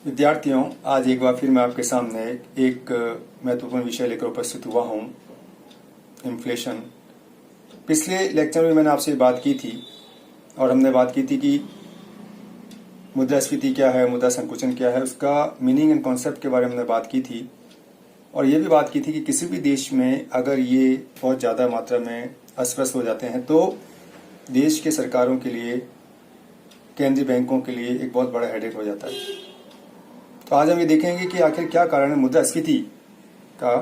विद्यार्थियों, आज एक बार फिर मैं आपके सामने एक महत्वपूर्ण विषय लेकर उपस्थित हुआ हूँ, इन्फ्लेशन। पिछले लेक्चर में मैंने आपसे बात की थी और हमने बात की थी कि मुद्रास्फीति क्या है, मुद्रा संकुचन क्या है, उसका मीनिंग एंड कॉन्सेप्ट के बारे में हमने बात की थी। और ये भी बात की थी कि किसी भी देश में अगर ये बहुत ज़्यादा मात्रा में अस्वस्थ हो जाते हैं तो देश के सरकारों के लिए, केंद्रीय बैंकों के लिए एक बहुत बड़ा हेडेक हो जाता है। तो आज हम ये देखेंगे कि आखिर क्या कारण है मुद्रास्फीति का,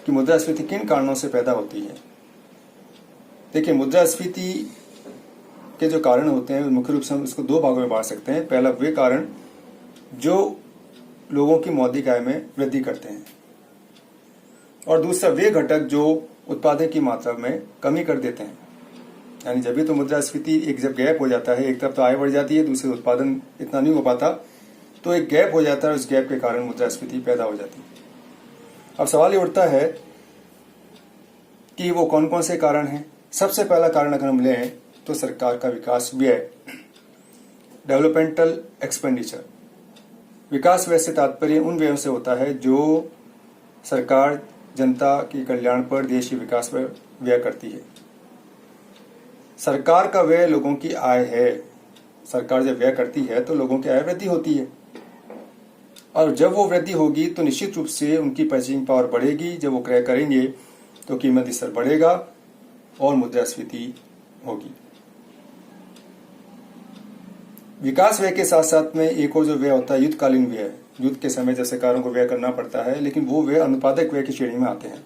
कि मुद्रास्फीति किन कारणों से पैदा होती है। देखिए, मुद्रास्फीति के जो कारण होते हैं मुख्य रूप से हम इसको दो भागों में बांट सकते हैं। पहला वे कारण जो लोगों की मौद्रिक आय में वृद्धि करते हैं, और दूसरा वे घटक जो उत्पादन की मात्रा में कमी कर देते हैं। यानी जब भी तो मुद्रास्फीति एक जब गैप हो जाता है, एक तरफ तो आय बढ़ जाती है, दूसरे उत्पादन इतना नहीं हो पाता, तो एक गैप हो जाता है और उस गैप के कारण मुद्रास्फीति पैदा हो जाती है। अब सवाल ये उठता है कि वो कौन कौन से कारण हैं। सबसे पहला कारण अगर हम लें तो सरकार का विकास व्यय, डेवलपमेंटल एक्सपेंडिचर। विकास व्यय से तात्पर्य उन व्ययों से होता है जो सरकार जनता के कल्याण पर, देश के विकास पर व्यय करती है। सरकार का व्यय लोगों की आय है। सरकार जब व्यय करती है तो लोगों की आय वृद्धि होती है, और जब वो वृद्धि होगी तो निश्चित रूप से उनकी परचेजिंग पावर बढ़ेगी। जब वो क्रय करेंगे तो कीमत स्तर बढ़ेगा और मुद्रास्फीति होगी। विकास व्यय के साथ साथ में एक और जो व्यय होता है युद्धकालीन व्यय। युद्ध के समय जब सरकारों को व्यय करना पड़ता है, लेकिन वो व्यय अनुत्पादक व्यय की श्रेणी में आते हैं,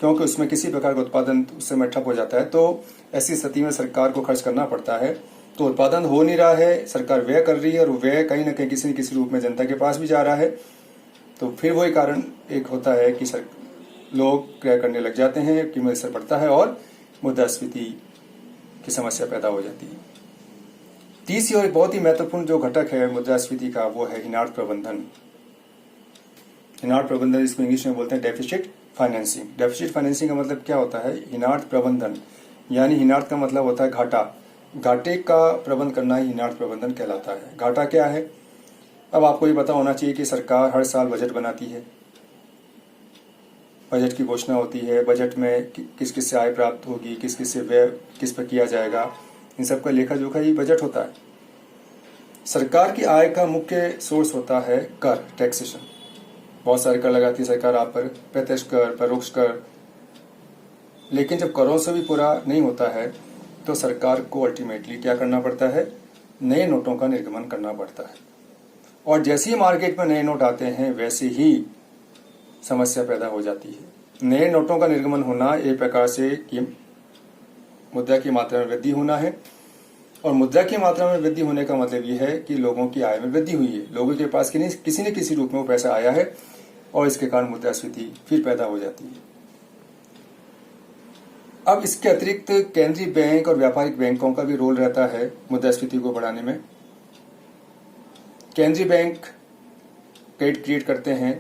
क्योंकि उसमें किसी प्रकार का उत्पादन उस समय ठप हो जाता है। तो ऐसी स्थिति में सरकार को खर्च करना पड़ता है। तो उत्पादन हो नहीं रहा है, सरकार व्यय कर रही है, और व्यय कहीं ना कहीं किसी न किसी रूप में जनता के पास भी जा रहा है। तो फिर वही कारण एक होता है कि लोग क्रय करने लग जाते हैं, कीमत स्तर बढ़ता है और मुद्रास्फीति की समस्या पैदा हो जाती है। तीसरी और एक बहुत ही महत्वपूर्ण जो घटक है मुद्रास्फीति का, वो है हिनार्थ प्रबंधन। हिनार्थ प्रबंधन इसको इंग्लिश में बोलते हैं डेफिसिट फाइनेंसिंग। डेफिसिट फाइनेंसिंग का मतलब क्या होता है? हिनार्थ प्रबंधन। यानी हिनार्थ का मतलब होता है घाटा। घाटे का प्रबंध करना ही हिनार्थ प्रबंधन कहलाता है। घाटा क्या है? अब आपको ये पता होना चाहिए कि सरकार हर साल बजट बनाती है, बजट की घोषणा होती है। बजट में किस किस से आय प्राप्त होगी, किस किस से व्यय किस पर किया जाएगा, इन सब का लेखा जोखा ही बजट होता है। सरकार की आय का मुख्य सोर्स होता है कर, टैक्सेशन। बहुत सारे कर लगाती है सरकार आप पर, प्रत्यक्ष कर, परोक्ष कर। लेकिन जब करों से भी पूरा नहीं होता है तो सरकार को अल्टीमेटली क्या करना पड़ता है? नए नोटों का निर्गमन करना पड़ता है। और जैसे ही मार्केट में नए नोट आते हैं वैसे ही समस्या पैदा हो जाती है। नए नोटों का निर्गमन होना एक प्रकार से मुद्रा की मात्रा में वृद्धि होना है, और मुद्रा की मात्रा में वृद्धि होने का मतलब यह है कि लोगों की आय में वृद्धि हुई है। लोगों के पास किसी न किसी रूप में वो पैसा आया है, और इसके कारण मुद्रास्फीति फिर पैदा हो जाती है। अब इसके अतिरिक्त केंद्रीय बैंक और व्यापारिक बैंकों का भी रोल रहता है मुद्रास्फीति को बढ़ाने में। केंद्रीय बैंक क्रेडिट क्रिएट करते हैं।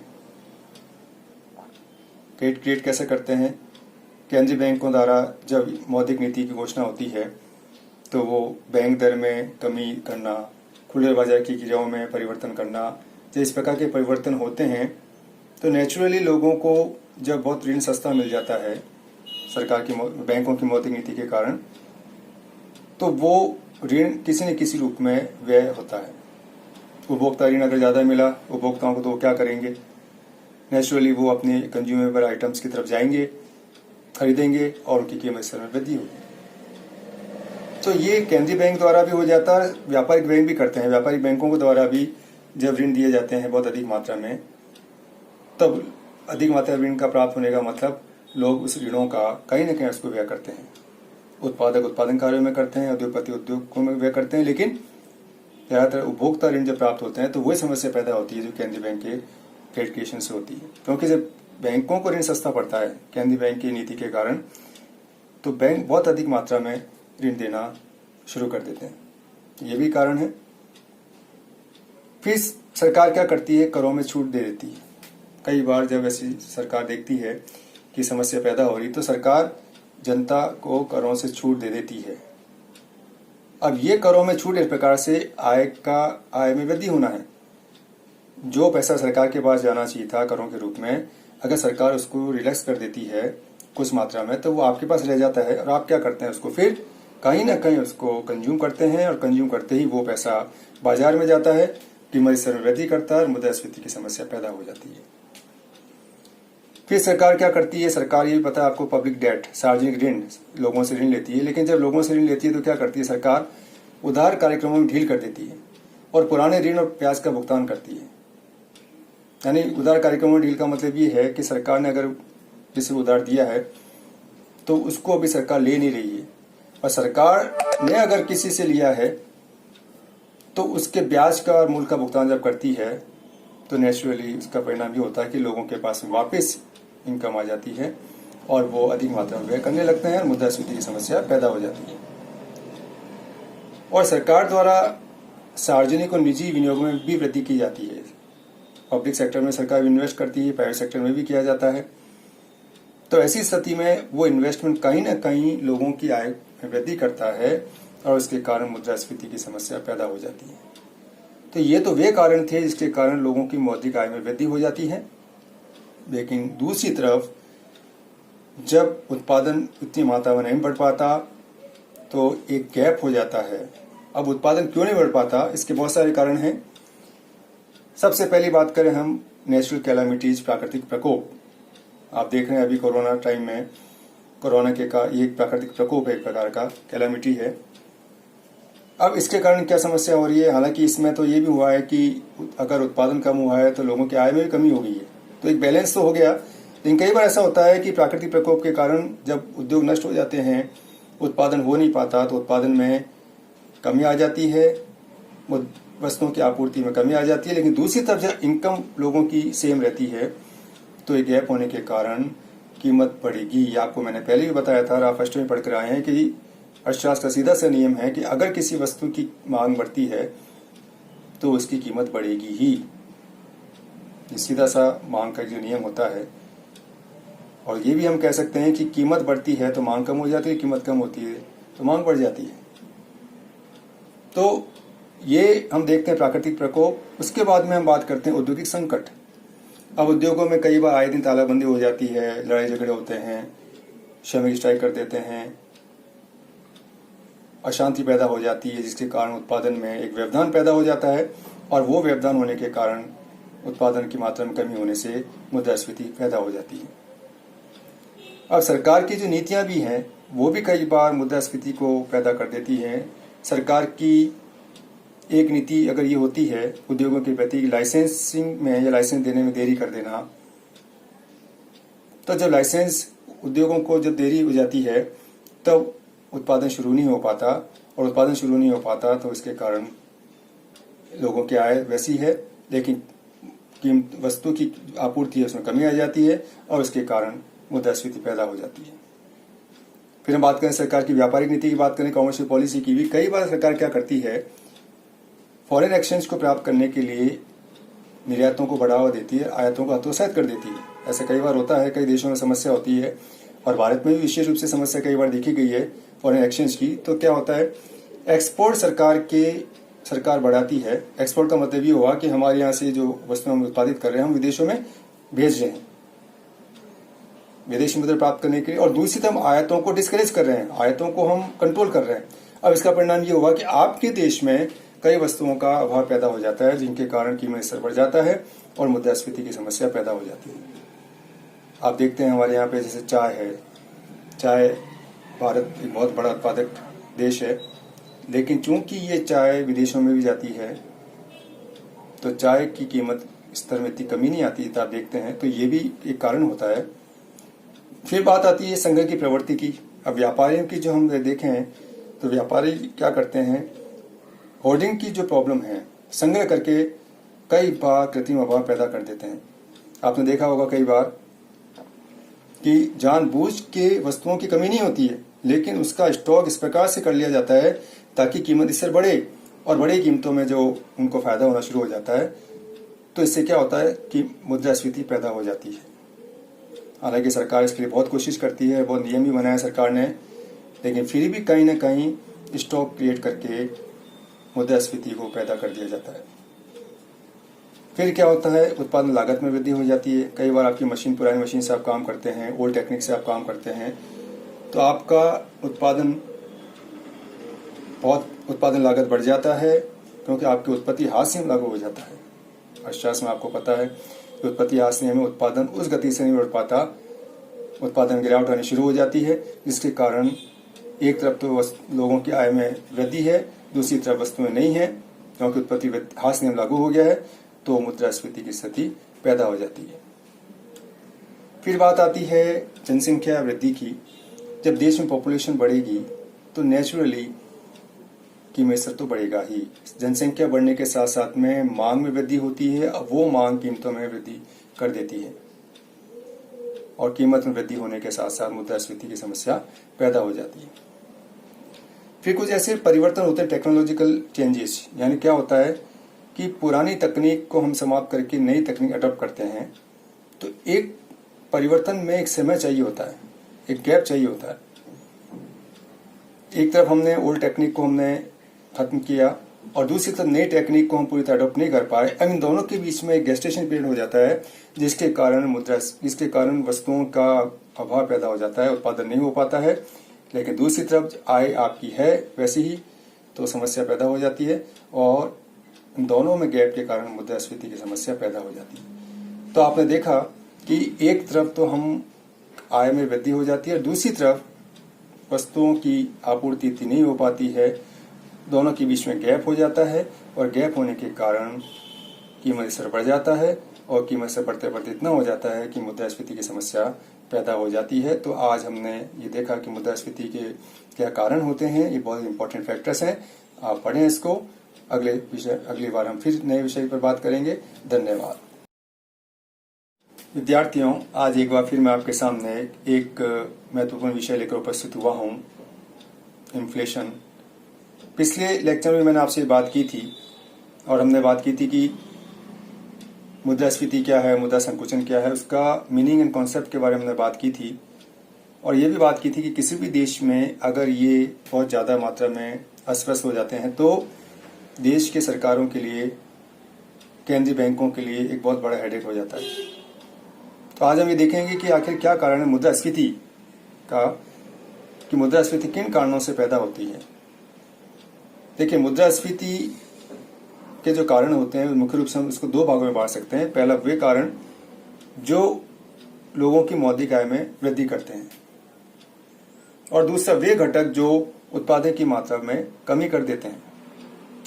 क्रेडिट क्रिएट कैसे करते हैं? केंद्रीय बैंकों द्वारा जब मौद्रिक नीति की घोषणा होती है तो वो बैंक दर में कमी करना, खुले बाजार की क्रियाओं में परिवर्तन करना, जब इस प्रकार के परिवर्तन होते हैं तो नेचुरली लोगों को जब बहुत ऋण सस्ता मिल जाता है सरकार की बैंकों की मौद्रिक नीति के कारण, तो वो ऋण किसी न किसी रूप में व्यय होता है। उपभोक्ता ऋण अगर ज़्यादा मिला उपभोक्ताओं को, तो वो क्या करेंगे? नेचुरली वो अपने कंज्यूमेबल आइटम्स की तरफ जाएंगे, खरीदेंगे और उनकी कीमत स्तर में वृद्धि होगी। तो ये केंद्रीय बैंक द्वारा भी हो जाता है, व्यापारिक बैंक भी करते हैं। व्यापारिक बैंकों के द्वारा भी जब ऋण दिए जाते हैं बहुत अधिक मात्रा में, तब अधिक मात्रा ऋण का प्राप्त होने का मतलब लोग उस ऋणों का कहीं न कहीं उसको व्यय करते हैं। उत्पादक उत्पादन कार्यों में करते हैं, उद्योगपति उद्योगों में व्यय करते हैं। लेकिन ज़्यादातर उपभोक्ता ऋण जब प्राप्त होते हैं तो वही समस्या पैदा होती है जो केंद्रीय बैंक के क्रेडिट क्रिएशन से होती है। क्योंकि जब बैंकों को ऋण सस्ता पड़ता है केंद्रीय बैंक की नीति के कारण, तो बैंक बहुत अधिक मात्रा में ऋण देना शुरू कर देते हैं। ये भी कारण है। फिर सरकार क्या करती है? करों में छूट दे देती है। कई बार जब ऐसी सरकार देखती है कि समस्या पैदा हो रही तो सरकार जनता को करों से छूट दे देती है। अब ये करों में छूट इस प्रकार से आय में वृद्धि होना है। जो पैसा सरकार के पास जाना चाहिए था करों के रूप में, अगर सरकार उसको रिलैक्स कर देती है कुछ मात्रा में, तो वो आपके पास रह जाता है और आप क्या करते हैं, उसको फिर कहीं ना कहीं उसको कंज्यूम करते हैं, और कंज्यूम करते ही वो पैसा बाजार में जाता है, कीमत स्तर में वृद्धि करता है और मुद्रास्फीति की समस्या पैदा हो जाती है। फिर सरकार क्या करती है, सरकार ये भी पता है आपको, पब्लिक डेट, सार्वजनिक ऋण, लोगों से ऋण लेती है। लेकिन जब लोगों से ऋण लेती है तो क्या करती है सरकार, उधार कार्यक्रमों में ढील कर देती है और पुराने ऋण और ब्याज का भुगतान करती है। यानी उधार कार्यक्रमों में ढील का मतलब ये है कि सरकार ने अगर किसी को उधार दिया है तो उसको अभी सरकार ले नहीं रही है, और सरकार ने अगर किसी से लिया है तो उसके ब्याज का और मूल का भुगतान जब करती है तो नेचुरली उसका परिणाम ये होता है कि लोगों के पास वापस इनकम आ जाती है और वो अधिक मात्रा में व्यय करने लगते हैं और मुद्रास्फीति की समस्या पैदा हो जाती है। और सरकार द्वारा सार्वजनिक और निजी विनियोग में भी वृद्धि की जाती है। पब्लिक सेक्टर में सरकार इन्वेस्ट करती है, प्राइवेट सेक्टर में भी किया जाता है। तो ऐसी स्थिति में वो इन्वेस्टमेंट कहीं ना कहीं लोगों की आय में वृद्धि करता है और उसके कारण मुद्रास्फीति की समस्या पैदा हो जाती है। तो ये तो वे कारण थे जिसके कारण लोगों की मौद्रिक आय में वृद्धि हो जाती है। लेकिन दूसरी तरफ जब उत्पादन उतनी मात्रा में नहीं बढ़ पाता तो एक गैप हो जाता है। अब उत्पादन क्यों नहीं बढ़ पाता, इसके बहुत सारे कारण हैं। सबसे पहली बात करें हम नेचुरल कैलामिटीज, प्राकृतिक प्रकोप। आप देख रहे हैं अभी कोरोना टाइम में, कोरोना के का ये एक प्राकृतिक प्रकोप है, एक प्रकार का कैलामिटी है। अब इसके कारण क्या समस्या हो रही है, हालांकि इसमें तो ये भी हुआ है कि अगर उत्पादन कम हुआ है तो लोगों की आय में भी कमी हो गई है, तो एक बैलेंस तो हो गया। लेकिन कई बार ऐसा होता है कि प्राकृतिक प्रकोप के कारण जब उद्योग नष्ट हो जाते हैं, उत्पादन हो नहीं पाता, तो उत्पादन में कमी आ जाती है, वस्तुओं की आपूर्ति में कमी आ जाती है। लेकिन दूसरी तरफ जब इनकम लोगों की सेम रहती है तो एक गैप होने के कारण कीमत बढ़ेगी। ये आपको मैंने पहले भी बताया था और आप फर्स्ट में पढ़ कर आए हैं कि अर्थशास्त्र का सीधा सा नियम है कि अगर किसी वस्तु की मांग बढ़ती है तो उसकी कीमत बढ़ेगी ही। ये सीधा सा मांग का जो नियम होता है। और ये भी हम कह सकते हैं कि कीमत बढ़ती है तो मांग कम हो जाती है, कीमत कम होती है तो मांग बढ़ जाती है। तो ये हम देखते हैं प्राकृतिक प्रकोप। उसके बाद में हम बात करते हैं औद्योगिक संकट। अब उद्योगों में कई बार आए दिन तालाबंदी हो जाती है, लड़ाई झगड़े होते हैं, श्रमिक स्ट्राइक कर देते हैं, अशांति पैदा हो जाती है, जिसके कारण उत्पादन में एक व्यवधान पैदा हो जाता है और वो व्यवधान होने के कारण उत्पादन की मात्रा में कमी होने से मुद्रास्फीति पैदा हो जाती है। अब सरकार की जो नीतियां भी हैं वो भी कई बार मुद्रास्फीति को पैदा कर देती हैं। सरकार की एक नीति अगर ये होती है उद्योगों के प्रति, लाइसेंसिंग में या लाइसेंस देने में देरी कर देना, तो जब लाइसेंस उद्योगों को जब देरी हो जाती है तब उत्पादन शुरू नहीं हो पाता, और उत्पादन शुरू नहीं हो पाता तो इसके कारण लोगों की आय वैसी है लेकिन कीमत वस्तु की आपूर्ति है उसमें कमी आ जाती है और उसके कारण मुद्रास्फीति पैदा हो जाती है। फिर हम बात करें सरकार की व्यापारिक नीति की, बात करें कॉमर्शियल पॉलिसी की भी। कई बार सरकार क्या करती है, फॉरेन एक्सचेंज को प्राप्त करने के लिए निर्यातों को बढ़ावा देती है, आयातों को हतोत्साहित कर देती है। ऐसा कई बार होता है, कई देशों में समस्या होती है और भारत में भी विशेष रूप से समस्या कई बार देखी गई है फॉरेन एक्सचेंज की। तो क्या होता है, एक्सपोर्ट सरकार बढ़ाती है। एक्सपोर्ट का मतलब ये हुआ कि हमारे यहाँ से जो वस्तु हम उत्पादित कर रहे हैं हम विदेशों में भेज रहे हैं विदेशी मुद्रा प्राप्त करने के लिए, और दूसरी तरफ आयातों को डिस्करेज कर रहे हैं, आयातों को हम कंट्रोल कर रहे हैं। अब इसका परिणाम ये हुआ कि आपके देश में कई वस्तुओं का अभाव पैदा हो जाता है जिनके कारण कीमत स्तर बढ़ जाता है और मुद्रास्फीति की समस्या पैदा हो जाती है। आप देखते हैं हमारे यहाँ पे जैसे चाय है, चाय भारत एक बहुत बड़ा उत्पादक देश है, लेकिन चूंकि ये चाय विदेशों में भी जाती है तो चाय की कीमत स्तर में इतनी कमी नहीं आती, तो आप देखते हैं तो ये भी एक कारण होता है। फिर बात आती है संग्रह की प्रवृत्ति की। अब व्यापारियों की जो हम देखें तो व्यापारी क्या करते हैं, होर्डिंग की जो प्रॉब्लम है, संग्रह करके कई बार कृत्रिम अभाव पैदा कर देते हैं। आपने देखा होगा कई बार कि जानबूझ के वस्तुओं की कमी नहीं होती है लेकिन उसका स्टॉक इस प्रकार से कर लिया जाता है ताकि कीमत इससे बढ़े, और बड़ी कीमतों में जो उनको फायदा होना शुरू हो जाता है तो इससे क्या होता है कि मुद्रास्फीति पैदा हो जाती है। हालांकि सरकार इसके लिए बहुत कोशिश करती है, बहुत नियम भी बनाया सरकार ने, लेकिन फिर भी कहीं ना कहीं स्टॉक क्रिएट करके मुद्रास्फीति को पैदा कर दिया जाता है। फिर क्या होता है, उत्पादन लागत में वृद्धि हो जाती है। कई बार आपकी मशीन, पुरानी मशीन से आप काम करते हैं, ओल्ड टेक्निक से आप काम करते हैं, तो आपका उत्पादन लागत बढ़ जाता है, क्योंकि आपकी उत्पत्ति हाथ से लागू हो जाता है। अर्थशास्त्र में आपको पता है कि उत्पत्ति हाथ से में उत्पादन उस गति से नहीं बढ़ पाता, उत्पादन गिरावट आनी शुरू हो जाती है, जिसके कारण एक तरफ तो लोगों की आय में वृद्धि है, दूसरी तरफ वस्तुएं नहीं है, क्योंकि उत्पत्ति हाथ नियम लागू हो गया है, तो मुद्रास्फीति की स्थिति पैदा हो जाती है। फिर बात आती है जनसंख्या वृद्धि की। जब देश में पॉपुलेशन बढ़ेगी तो नेचुरली कीमत स्तर तो बढ़ेगा ही। जनसंख्या बढ़ने के साथ साथ में मांग में वृद्धि होती है, अब वो मांग कीमतों में वृद्धि कर देती है, और कीमत में वृद्धि होने के साथ साथ मुद्रास्फीति की समस्या पैदा हो जाती है। फिर कुछ ऐसे परिवर्तन होते हैं, टेक्नोलॉजिकल चेंजेस, यानी क्या होता है कि पुरानी तकनीक को हम समाप्त करके नई तकनीक अडॉप्ट करते हैं, तो एक परिवर्तन में एक समय चाहिए होता है, एक गैप चाहिए होता है। एक तरफ हमने ओल्ड टेक्निक को हमने खत्म किया और दूसरी तरफ नई टेक्निक को हम पूरी तरह अडॉप्ट नहीं कर पाए। अब इन दोनों के बीच में एक गेस्टेशन पीरियड हो जाता है, जिसके कारण वस्तुओं का अभाव पैदा हो जाता है, उत्पादन नहीं हो पाता है। लेकिन दूसरी तरफ आय आपकी है वैसी ही, तो समस्या पैदा हो जाती है, और इन दोनों में गैप के कारण मुद्रास्फीति की समस्या पैदा हो जाती है। तो आपने देखा कि एक तरफ तो हम आय में वृद्धि हो जाती है, दूसरी तरफ वस्तुओं की आपूर्ति इतनी नहीं हो पाती है, दोनों के बीच में गैप हो जाता है, और गैप होने के कारण कीमत स्तर बढ़ जाता है, और कीमत स्तर बढ़ते बढ़ते इतना हो जाता है कि मुद्रास्फीति की समस्या पैदा हो जाती है। तो आज हमने ये देखा कि मुद्रास्फीति के क्या कारण होते हैं, ये बहुत इंपॉर्टेंट फैक्टर्स हैं। आप पढ़ें इसको। अगली बार हम फिर नए विषय पर बात करेंगे। धन्यवाद। विद्यार्थियों, आज एक बार फिर मैं आपके सामने एक महत्वपूर्ण विषय लेकर उपस्थित हुआ हूँ, इन्फ्लेशन। पिछले लेक्चर में मैंने आपसे बात की थी, और हमने बात की थी कि मुद्रास्फीति क्या है, मुद्रा संकुचन क्या है, उसका मीनिंग एंड कॉन्सेप्ट के बारे में हमने बात की थी। और ये भी बात की थी कि किसी भी देश में अगर ये बहुत ज़्यादा मात्रा में अस्त हो जाते हैं, तो देश के सरकारों के लिए, केंद्रीय बैंकों के लिए एक बहुत बड़ा हेडेक हो जाता है। तो आज हम ये देखेंगे कि आखिर क्या कारण है मुद्रास्फीति का, कि मुद्रास्फीति किन कारणों से पैदा होती है। देखिए, मुद्रास्फीति के जो कारण होते हैं मुख्य रूप से हम इसको दो भागों में बांट सकते हैं। पहला वे कारण जो लोगों की मौद्रिक आय में वृद्धि करते हैं, और दूसरा वे घटक जो उत्पादन की मात्रा में कमी कर देते हैं।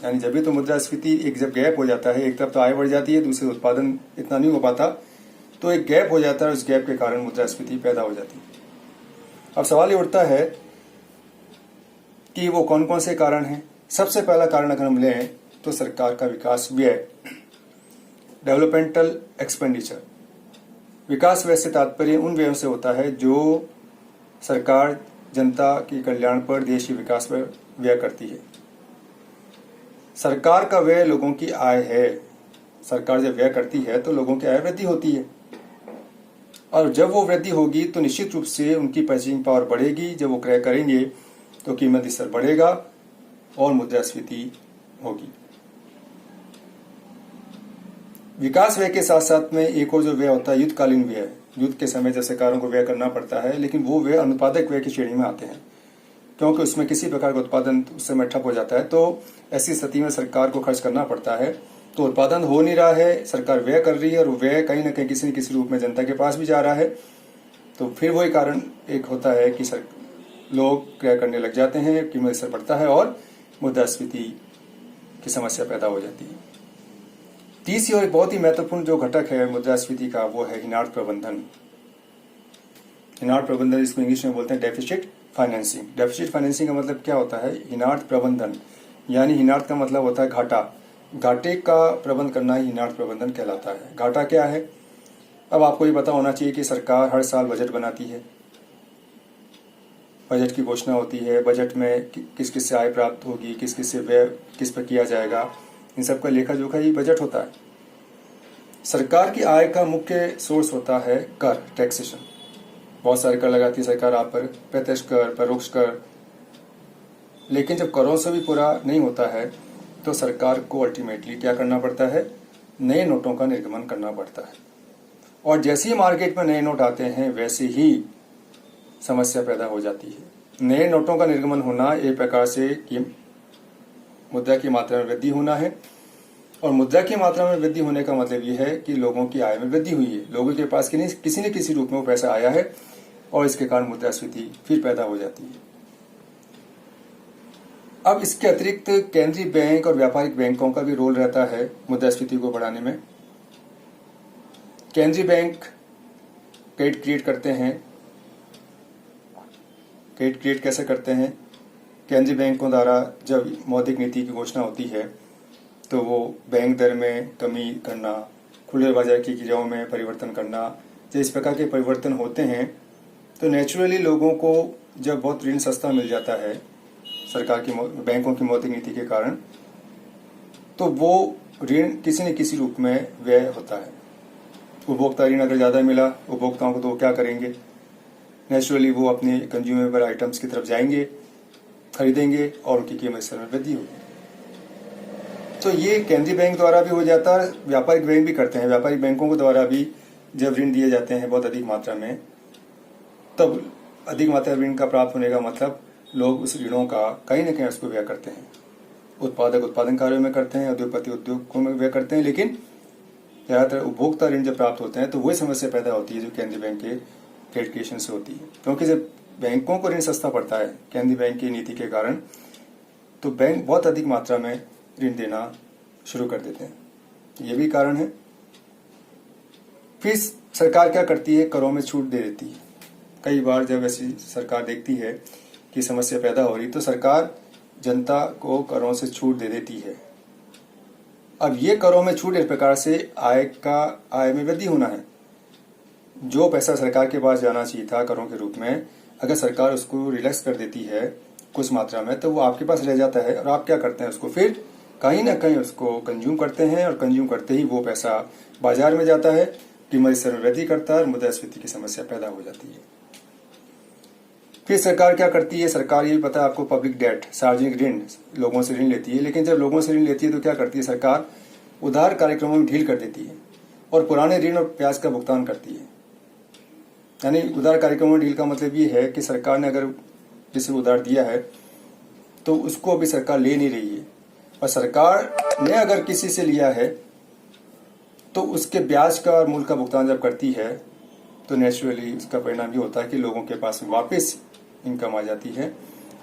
यानी जब भी तो मुद्रास्फीति एक जब गैप हो जाता है, एक तरफ तो आय बढ़ जाती है, दूसरे उत्पादन इतना नहीं हो पाता, तो एक गैप हो जाता है, उस गैप के कारण मुद्रास्फीति पैदा हो जाती है। अब सवाल ये उठता है कि वो कौन कौन से कारण हैं। सबसे पहला कारण अगर हम लें तो सरकार का विकास व्यय, डेवलपमेंटल एक्सपेंडिचर। विकास व्यय से तात्पर्य उन व्ययों से होता है जो सरकार जनता के कल्याण पर, देश के विकास पर व्यय करती है। सरकार का व्यय लोगों की आय है। सरकार जब व्यय करती है तो लोगों की आय वृद्धि होती है, और जब वो वृद्धि होगी तो निश्चित रूप से उनकी परचेजिंग पावर बढ़ेगी। जब वो क्रय करेंगे तो कीमत स्तर बढ़ेगा और मुद्रास्फीति होगी। विकास व्यय के साथ साथ में एक और जो व्यय होता है युद्धकालीन व्यय। युद्ध के समय जब सरकारों को व्यय करना पड़ता है, लेकिन वो व्यय अनुत्पादक व्यय की श्रेणी में आते हैं, क्योंकि उसमें किसी प्रकार का उत्पादन उस समय ठप हो जाता है। तो ऐसी स्थिति में सरकार को खर्च करना पड़ता है। तो उत्पादन हो नहीं रहा है, सरकार व्यय कर रही है, और व्यय कहीं ना कहीं किसी न किसी रूप में जनता के पास भी जा रहा है। तो फिर वही कारण एक होता है कि लोग क्रय करने लग जाते हैं, कीमत स्तर बढ़ता है और मुद्रास्फीति की समस्या पैदा हो जाती है। तीसरी और बहुत ही महत्वपूर्ण जो घटक है मुद्रास्फीति का, वो है हिनार्थ प्रबंधन। हिनार्थ प्रबंधन, इसको इंग्लिश में बोलते हैं डेफिसिट फाइनेंसिंग। डेफिसिट फाइनेंसिंग का मतलब क्या होता है? हिनार्थ प्रबंधन, यानी हिनार्थ का मतलब होता है घाटा। घाटे का प्रबंध करना ही हिनार्थ प्रबंधन कहलाता है। घाटा क्या है? अब आपको ये पता होना चाहिए कि सरकार हर साल बजट बनाती है, बजट की घोषणा होती है, बजट में किस किस से आय प्राप्त होगी, किस किस से व्यय किस पर किया जाएगा, इन सब का लेखा जोखा ही बजट होता है। सरकार की आय का मुख्य सोर्स होता है कर, टैक्सेशन। बहुत सारे कर लगाती है सरकार आप पर, प्रत्यक्ष कर, परोक्ष कर। लेकिन जब करों से भी पूरा नहीं होता है तो सरकार को अल्टीमेटली क्या करना पड़ता है? नए नोटों का निर्गमन करना पड़ता है, और जैसे ही मार्केट में नए नोट आते हैं वैसे ही समस्या पैदा हो जाती है। नए नोटों का निर्गमन होना एक प्रकार से मुद्रा की मात्रा में वृद्धि होना है, और मुद्रा की मात्रा में वृद्धि होने का मतलब यह है कि लोगों की आय में वृद्धि हुई है, लोगों के पास किसी न किसी रूप में वो पैसा आया है, और इसके कारण मुद्रास्फीति फिर पैदा हो जाती है। अब इसके अतिरिक्त केंद्रीय बैंक और व्यापारिक बैंकों का भी रोल रहता है मुद्रास्फीति को बढ़ाने में। केंद्रीय बैंक क्रेडिट क्रिएट करते हैं। क्रेडिट क्रिएट कैसे करते हैं? केंद्रीय बैंकों द्वारा जब मौद्रिक नीति की घोषणा होती है तो वो बैंक दर में कमी करना, खुले बाजार की क्रियाओं में परिवर्तन करना, जब इस प्रकार के परिवर्तन होते हैं तो नेचुरली लोगों को जब बहुत ऋण सस्ता मिल जाता है सरकार की बैंकों की मौद्रिक नीति के कारण, तो वो ऋण किसी न किसी रूप में व्यय होता है। उपभोक्ता ऋण अगर ज़्यादा मिला उपभोक्ताओं को तो वो क्या करेंगे? नेचुरली वो अपने कंज्यूमेबल आइटम्स की तरफ जाएंगे, खरीदेंगे और उनकी कीमत स्तर में वृद्धि होगी। तो ये केंद्रीय बैंक द्वारा भी हो जाता है, व्यापारिक बैंक भी करते हैं। व्यापारिक बैंकों के द्वारा भी जब ऋण दिए जाते हैं बहुत अधिक मात्रा में, तब अधिक मात्रा ऋण का प्राप्त होने का मतलब लोग उस ऋणों का कहीं न कहीं उसको व्यय करते हैं। उत्पादक उत्पादन कार्यों में करते हैं, उद्योगपति उद्योगों में व्यय करते हैं, लेकिन ज़्यादातर उपभोक्ता ऋण जब प्राप्त होते हैं तो वही समस्या पैदा होती है जो केंद्रीय बैंक के क्रेडिट क्रिएशन से होती है। क्योंकि जब बैंकों को ऋण सस्ता पड़ता है केंद्रीय बैंक की नीति के कारण, तो बैंक बहुत अधिक मात्रा में ऋण देना शुरू कर देते हैं। ये भी कारण है। फिर सरकार क्या करती है? करों में छूट दे देती है। कई बार जब ऐसी सरकार देखती है कि समस्या पैदा हो रही तो सरकार जनता को करों से छूट दे देती है। अब ये करों में छूट इस प्रकार से आय में वृद्धि होना है। जो पैसा सरकार के पास जाना चाहिए था करों के रूप में, अगर सरकार उसको रिलैक्स कर देती है कुछ मात्रा में, तो वो आपके पास रह जाता है और आप क्या करते हैं? उसको फिर कहीं ना कहीं उसको कंज्यूम करते हैं, और कंज्यूम करते ही वो पैसा बाजार में जाता है, कीमत स्तर में वृद्धि करता है और मुद्रास्फीति की समस्या पैदा हो जाती है। फिर सरकार क्या करती है? सरकार, ये भी पता है आपको, पब्लिक डेट, सार्वजनिक ऋण, लोगों से ऋण लेती है। लेकिन जब लोगों से ऋण लेती है तो क्या करती है सरकार? उधार कार्यक्रमों में ढील कर देती है और पुराने ऋण और ब्याज का भुगतान करती है। यानी उधार कार्यक्रमों में ढील का मतलब ये है कि सरकार ने अगर किसी को उधार दिया है तो उसको अभी सरकार ले नहीं रही है, और सरकार ने अगर किसी से लिया है तो उसके ब्याज का और मूल का भुगतान जब करती है तो नेचुरली उसका परिणाम ये होता है कि लोगों के पास वापस इनकम आ जाती है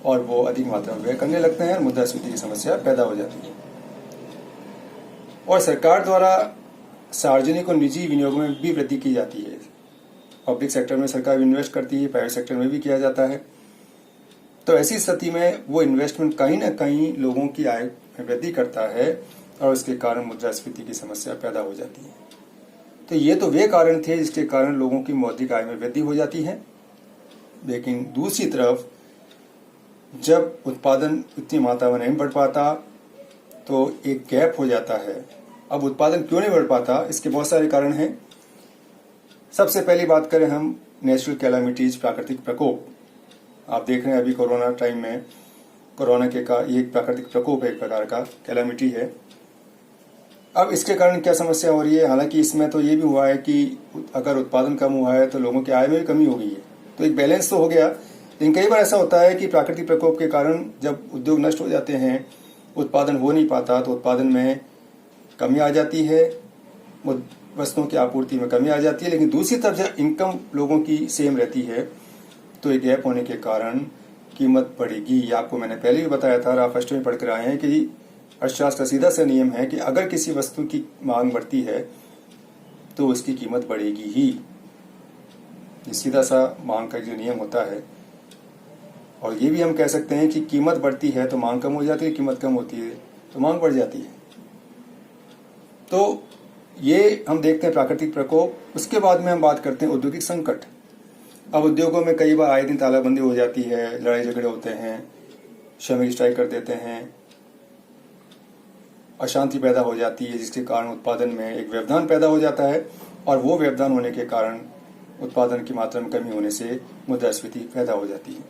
और वो अधिक मात्रा में व्यय करने लगते हैं और मुद्रास्फीति की समस्या पैदा हो जाती है। और सरकार द्वारा सार्वजनिक और निजी विनियोग में भी वृद्धि की जाती है। पब्लिक सेक्टर में सरकार इन्वेस्ट करती है, प्राइवेट सेक्टर में भी किया जाता है। तो ऐसी स्थिति में वो इन्वेस्टमेंट कहीं ना कहीं लोगों की आय में वृद्धि करता है और उसके कारण मुद्रास्फीति की समस्या पैदा हो जाती है। तो ये तो वे कारण थे जिसके कारण लोगों की मौद्रिक आय में वृद्धि हो जाती है। लेकिन दूसरी तरफ जब उत्पादन इतनी मात्रा में नहीं बढ़ पाता तो एक गैप हो जाता है। अब उत्पादन क्यों नहीं बढ़ पाता? इसके बहुत सारे कारण हैं। सबसे पहली बात करें हम नेचुरल कैलामिटीज, प्राकृतिक प्रकोप। आप देख रहे हैं अभी कोरोना टाइम में, कोरोना के का ये प्राकृतिक प्रकोप एक प्रकार का कैलामिटी है। अब इसके कारण क्या समस्या हो रही है? हालांकि इसमें तो ये भी हुआ है कि अगर उत्पादन कम हुआ है तो लोगों की आय में भी कमी हो गई है, तो एक बैलेंस तो हो गया। लेकिन कई बार ऐसा होता है कि प्राकृतिक प्रकोप के कारण जब उद्योग नष्ट हो जाते हैं, उत्पादन हो नहीं पाता, तो उत्पादन में कमी आ जाती है, वस्तुओं की आपूर्ति में कमी आ जाती है। लेकिन दूसरी तरफ जब इनकम लोगों की सेम रहती है तो एक गैप होने के कारण कीमत बढ़ेगी। आपको मैंने पहले भी बताया था और आप फर्स्ट में पढ़ कर आए हैं कि अर्थशास्त्र का सीधा सा नियम है कि अगर किसी वस्तु की मांग बढ़ती है तो उसकी कीमत बढ़ेगी ही। ये सीधा सा मांग का जो नियम होता है। और ये भी हम कह सकते हैं कि कीमत बढ़ती है तो मांग कम हो जाती है, कीमत कम होती है तो मांग बढ़ जाती है। तो ये हम देखते हैं प्राकृतिक प्रकोप। उसके बाद में हम बात करते हैं औद्योगिक संकट। अब उद्योगों में कई बार आए दिन तालाबंदी हो जाती है, लड़ाई झगड़े होते हैं, श्रमिक स्ट्राइक कर देते हैं, अशांति पैदा हो जाती है, जिसके कारण उत्पादन में एक व्यवधान पैदा हो जाता है और वो व्यवधान होने के कारण उत्पादन की मात्रा में कमी होने से मुद्रास्फीति पैदा हो जाती है।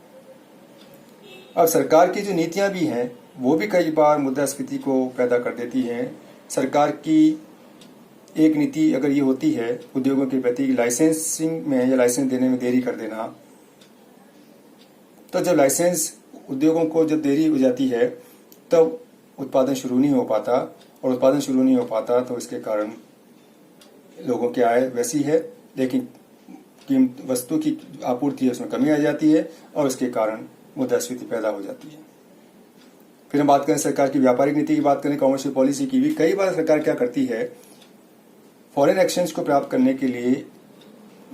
अब सरकार की जो नीतियां भी हैं वो भी कई बार मुद्रास्फीति को पैदा कर देती हैं। सरकार की एक नीति अगर ये होती है उद्योगों के प्रति लाइसेंसिंग में या लाइसेंस देने में देरी कर देना, तो जब लाइसेंस उद्योगों को जब देरी हो जाती है तब उत्पादन शुरू नहीं हो पाता, और उत्पादन शुरू नहीं हो पाता तो इसके कारण लोगों की आय वैसी है, लेकिन कीमत वस्तु की आपूर्ति है उसमें कमी आ जाती है और उसके कारण मुद्रास्फीति पैदा हो जाती है। फिर हम बात करें सरकार की व्यापारिक नीति की, बात करें कॉमर्शियल पॉलिसी की भी। कई बार सरकार क्या करती है, फॉरेन एक्सचेंज को प्राप्त करने के लिए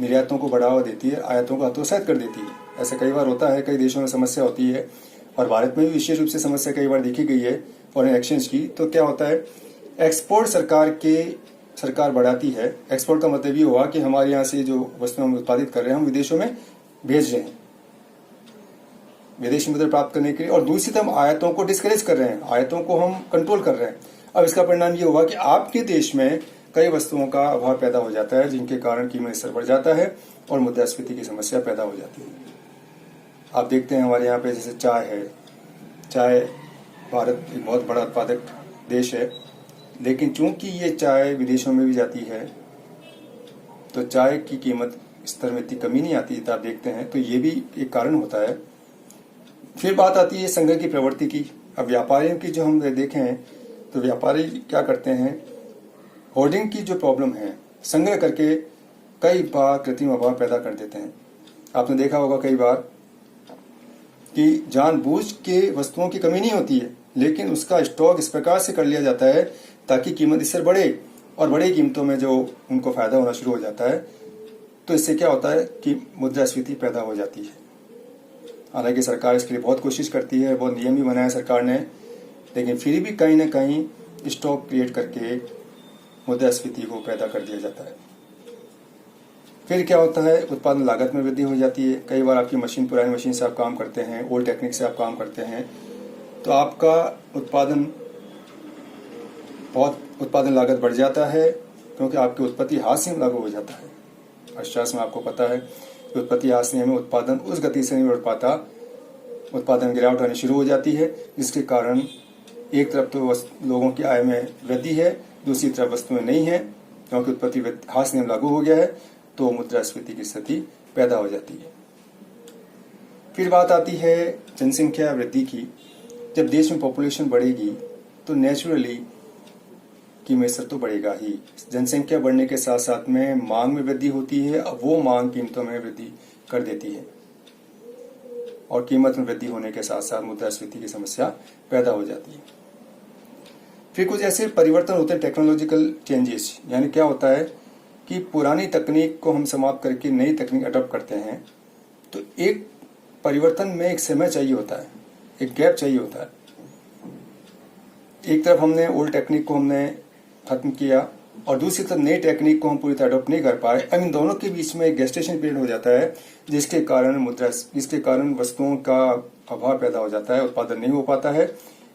निर्यातों को बढ़ावा देती है, आयातों को हतोत्साहित कर देती है। ऐसा कई बार होता है, कई देशों में समस्या होती है और भारत में भी विशेष रूप से समस्या कई बार देखी गई है फॉरेन एक्सचेंज की। तो क्या होता है, एक्सपोर्ट सरकार बढ़ाती है। एक्सपोर्ट का मतलब ये हुआ कि हमारे यहाँ से जो वस्तुएं हम उत्पादित कर रहे हैं हम विदेशों में भेज रहे हैं विदेशी मुद्रा प्राप्त करने के लिए, और दूसरी तरफ आयातों को डिस्करेज कर रहे हैं, आयातों को हम कंट्रोल कर रहे हैं। अब इसका परिणाम ये हुआ कि आपके देश में कई वस्तुओं का अभाव पैदा हो जाता है, जिनके कारण कीमत स्तर बढ़ जाता है और मुद्रास्फीति की समस्या पैदा हो जाती है। आप देखते हैं हमारे यहाँ पे जैसे चाय है, चाय भारत एक बहुत बड़ा उत्पादक देश है, लेकिन चूंकि ये चाय विदेशों में भी जाती है तो चाय की कीमत स्तर में इतनी कमी नहीं आती जितना आप देखते हैं, तो ये भी एक कारण होता है। फिर बात आती है संग्रह की प्रवृत्ति की। अब व्यापारियों की जो हम देखें तो व्यापारी क्या करते हैं, होर्डिंग की जो प्रॉब्लम है, संग्रह करके कई बार कृत्रिम अभाव पैदा कर देते हैं। आपने देखा होगा कई बार कि जानबूझ के वस्तुओं की कमी नहीं होती है, लेकिन उसका स्टॉक इस प्रकार से कर लिया जाता है ताकि कीमत इससे बढ़े, और बड़ी कीमतों में जो उनको फायदा होना शुरू हो जाता है, तो इससे क्या होता है कि मुद्रास्फीति पैदा हो जाती है। हालांकि सरकार इसके लिए बहुत कोशिश करती है, बहुत नियम भी बनाया सरकार ने, लेकिन फिर भी कहीं ना कहीं स्टॉक क्रिएट करके मुद्रास्फीति को पैदा कर दिया जाता है। फिर क्या होता है, उत्पादन लागत में वृद्धि हो जाती है। कई बार आपकी मशीन, पुरानी मशीन से आप काम करते हैं, ओल्ड टेक्निक से आप काम करते हैं, तो आपका उत्पादन लागत बढ़ जाता है, क्योंकि आपकी उत्पत्ति हाथ से लागू हो जाता है। अर्थशास्त्र में आपको पता है कि उत्पत्ति हाथ से में उत्पादन उस गति से नहीं बढ़ पाता, उत्पादन गिरावट आनी शुरू हो जाती है, जिसके कारण एक तरफ तो लोगों की आय में वृद्धि है, दूसरी तरफ वस्तुएं नहीं है, क्योंकि उत्पत्ति हाथ से लागू हो गया है, तो मुद्रास्फीति की स्थिति पैदा हो जाती है। फिर बात आती है जनसंख्या वृद्धि की। जब देश में पॉपुलेशन बढ़ेगी तो नेचुरली कीमत स्तर तो बढ़ेगा ही। जनसंख्या बढ़ने के साथ साथ में मांग में वृद्धि होती है, अब वो मांग कीमतों में वृद्धि कर देती है, और कीमत में वृद्धि होने के साथ साथ मुद्रास्फीति की समस्या पैदा हो जाती है। फिर कुछ ऐसे परिवर्तन होते हैं, टेक्नोलॉजिकल चेंजेस, यानी क्या होता है कि पुरानी तकनीक को हम समाप्त करके नई तकनीक अडॉप्ट करते हैं, तो एक परिवर्तन में एक समय चाहिए होता है, एक गैप चाहिए होता है। एक तरफ हमने ओल्ड टेक्निक को हमने खत्म किया और दूसरी तरफ नई टेक्निक को हम पूरी तरह अडॉप्ट नहीं कर पाए। अब इन दोनों के बीच में एक गेस्टेशन पीरियड हो जाता है, जिसके कारण वस्तुओं का अभाव पैदा हो जाता है, उत्पादन नहीं हो पाता है,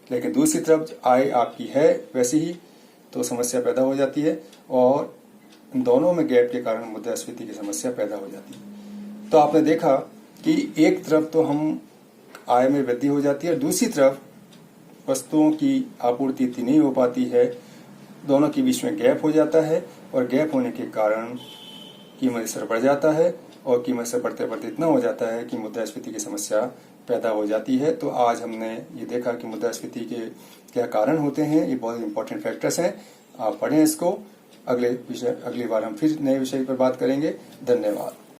लेकिन दूसरी तरफ आय आपकी है वैसी ही, तो समस्या पैदा हो जाती है, और इन दोनों में गैप के कारण मुद्रास्फीति की समस्या पैदा हो जाती है। तो आपने देखा कि एक तरफ तो हम आय में वृद्धि हो जाती है, दूसरी तरफ वस्तुओं की आपूर्ति इतनी नहीं हो पाती है, दोनों के बीच में गैप हो जाता है, और गैप होने के कारण कीमत स्तर बढ़ जाता है, और कीमत स्तर बढ़ते बढ़ते इतना हो जाता है कि मुद्रास्फीति की समस्या पैदा हो जाती है। तो आज हमने ये देखा कि मुद्रास्फीति के क्या कारण होते हैं, ये बहुत इंपॉर्टेंट फैक्टर्स हैं। आप पढ़ें इसको। अगली बार हम फिर नए विषय पर बात करेंगे। धन्यवाद।